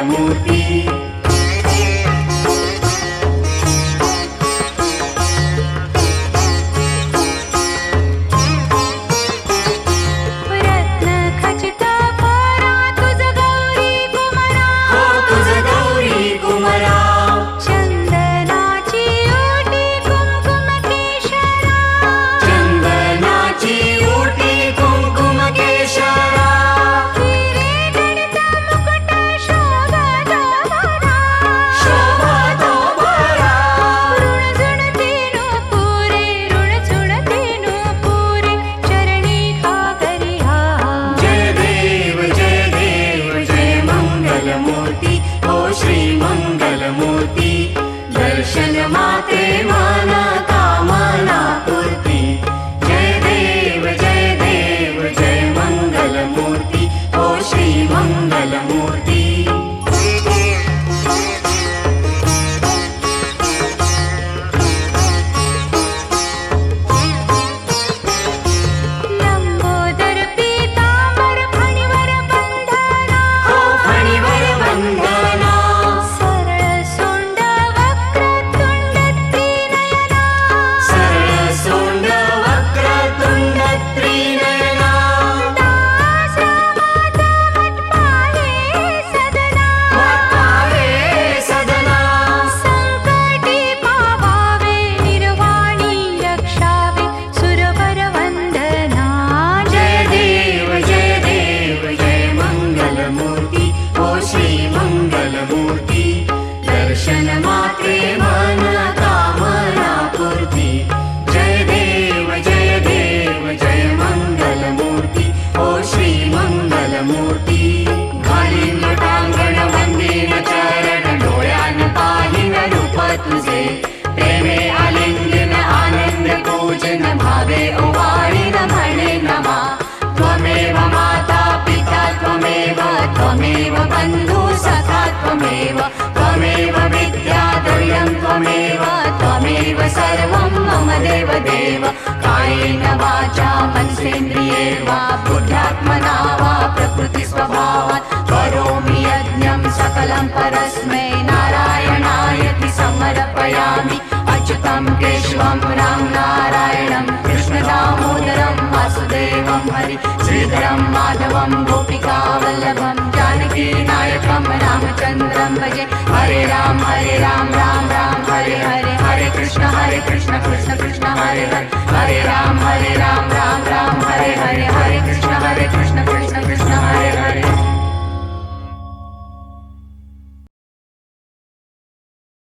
मंगलमूर्ती दर्शन मात्रे मन कामना पूर्ती जय देव जय मंगलमूर्ती ओ श्री मंगलमूर्ती दर्शन मात्रे मन कामना पूर्ती जय देव जय मंगलमूर्ती ओ श्री मंगलमूर्ती घालीन लोटांगण वंदीन चरण डोळ्यान पाहिन रूप तुझे प्रेमे आलिंगन आनंद पूजन भावे ओवाळीन म्हणे नमा त्वमेव माता पिता त्वमेव बंधु सखा त्वमेव विद्या द्रव्यं त्वमेव सर्वं मम देव कायेन वाचा मनसेन्द्रिये वा बुद्ध्यात्मना वा प्रकृतिस्वभावात् करोमि यज्ञं सकलं परस्मै नारायणायति समर्पयामि अच्युतं केशवं राम नारायणं कृष्णदामोदरं वासुदेवं हरि श्रीधरं माधवं गोपिकावल्लभं जानकीनायकं रामचन्द्रं भजे हरे राम राम राम हरे हरे हरे कृष्ण कृष्ण कृष्ण हरे हरे हरे राम राम राम हरे हरे